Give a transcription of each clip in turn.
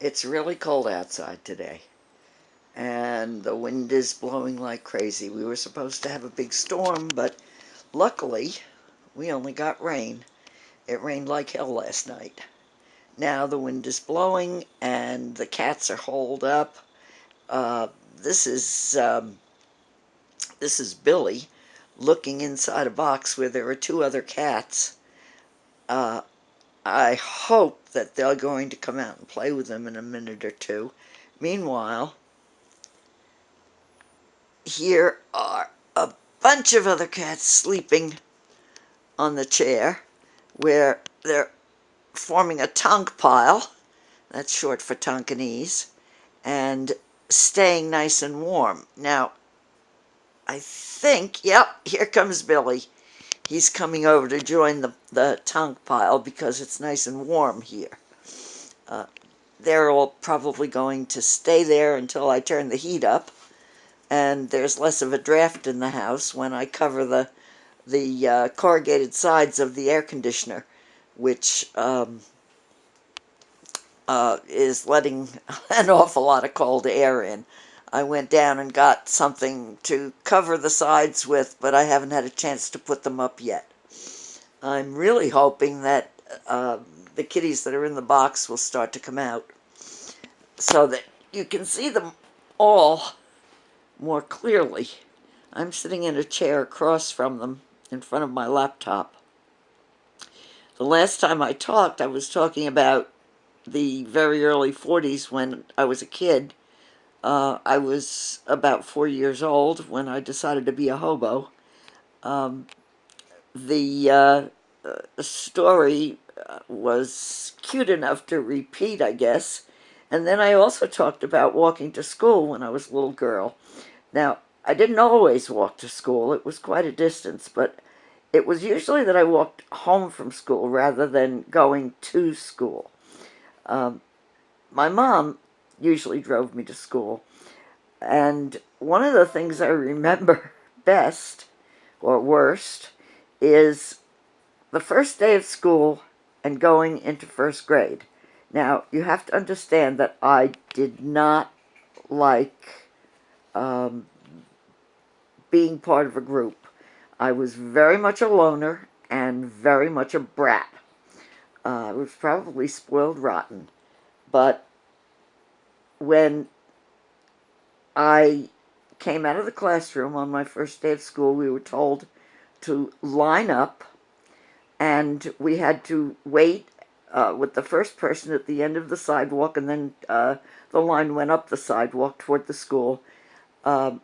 It's really cold outside today, and the wind is blowing like crazy. We were supposed to have a big storm, but luckily we only got rain. It rained like hell last night. Now the wind is blowing and the cats are holed up. Uh, this is this is Billy looking inside a box where there are two other cats. Uh, I hope that they're going to come out and play with them in a minute or two. Meanwhile, here are a bunch of other cats sleeping on the chair where they're forming a tonk pile. That's short for Tonkinese. And staying nice and warm. Now, I think, yep, here comes Billy. He's coming over to join the tonk pile because it's nice and warm here. Uh, they're all probably going to stay there until I turn the heat up, and there's less of a draft in the house when I cover the corrugated sides of the air conditioner, which is letting an awful lot of cold air in. I went down and got something to cover the sides with, but I haven't had a chance to put them up yet. I'm really hoping that the kitties that are in the box will start to come out so that you can see them all more clearly. I'm sitting in a chair across from them in front of my laptop. The last time I talked, I was talking about the very early 40s when I was a kid. I was about 4 years old when I decided to be a hobo. The story was cute enough to repeat, I guess. And then I also talked about walking to school when I was a little girl. Now, I didn't always walk to school. It was quite a distance, but it was usually that I walked home from school rather than going to school. Um, my mom usually drove me to school, and one of the things I remember best, or worst, is the first day of school and going into first grade. Now, you have to understand that I did not like um, being part of a group. I was very much a loner and very much a brat. I was probably spoiled rotten. But when I came out of the classroom on my first day of school, we were told to line up, and we had to wait with the first person at the end of the sidewalk, and then the line went up the sidewalk toward the school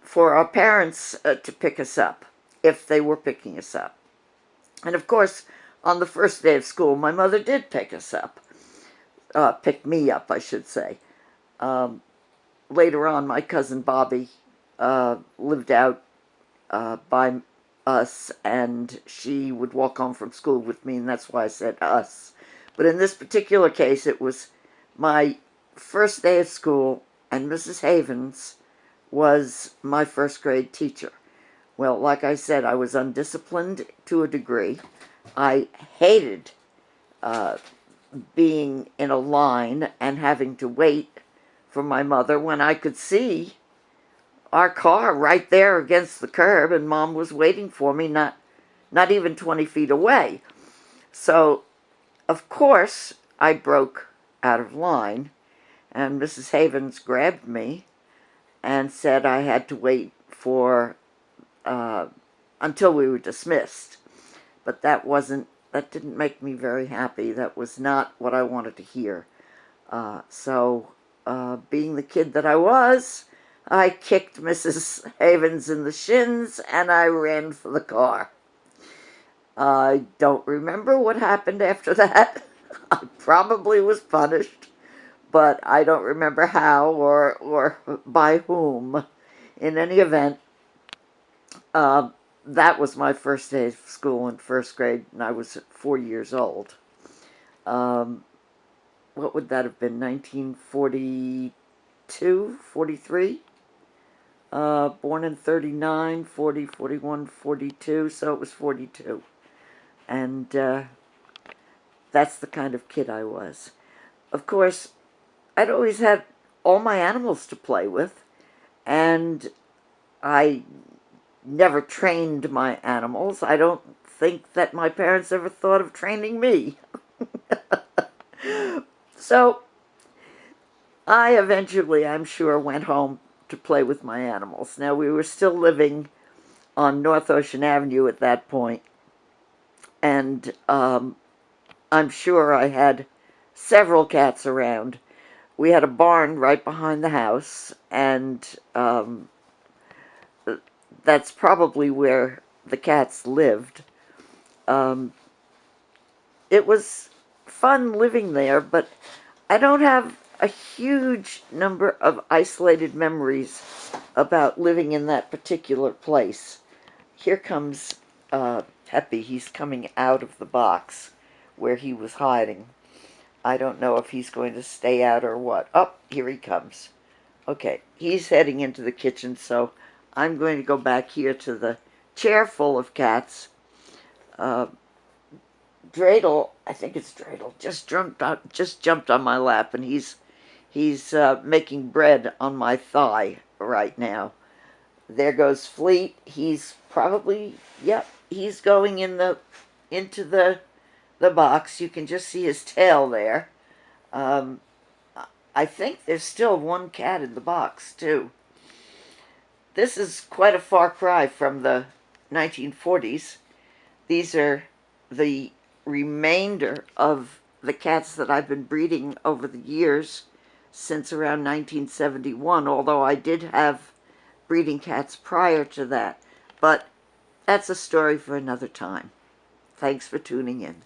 for our parents to pick us up, if they were picking us up. And of course, on the first day of school, my mother did pick us up, pick me up, I should say. Um, Later on, my cousin Bobby lived out by us, and she would walk home from school with me, and that's why I said us. But in this particular case, it was my first day of school, and Mrs. Havens was my first grade teacher. Well, like I said, I was undisciplined to a degree. I hated uh, being in a line and having to wait for my mother when I could see our car right there against the curb, and Mom was waiting for me, not even 20 feet away. So, of course, I broke out of line, and Mrs. Havens grabbed me and said I had to wait for uh, until we were dismissed. But that didn't make me very happy. That was not what I wanted to hear. Being the kid that I was, I kicked Mrs. Havens in the shins and I ran for the car. I don't remember what happened after that. I probably was punished, but I don't remember how or by whom. In any event, uh, that was my first day of school in first grade, and I was 4 years old. Um, what would that have been, 1942, 43? Born in 39, 40, 41, 42, so it was 42. And that's the kind of kid I was. Of course, I'd always had all my animals to play with, and I never trained my animals. I don't think that my parents ever thought of training me. So I eventually, I'm sure, went home to play with my animals. Now, we were still living on North Ocean Avenue at that point, and I'm sure I had several cats around. We had a barn right behind the house, and that's probably where the cats lived. Um, it was fun living there, but I don't have a huge number of isolated memories about living in that particular place. Here comes Peppy. He's coming out of the box where he was hiding. I don't know if he's going to stay out or what. Oh, here he comes. Okay, he's heading into the kitchen, so I'm going to go back here to the chair full of cats. Uh, Dreidel, I think it's Dreidel, just jumped on my lap, and he's making bread on my thigh right now. There goes Fleet. He's probably, yep, he's going into the box. You can just see his tail there. Um, I think there's still one cat in the box too. This is quite a far cry from the 1940s. These are the remainder of the cats that I've been breeding over the years since around 1971, although I did have breeding cats prior to that. But that's a story for another time. Thanks for tuning in.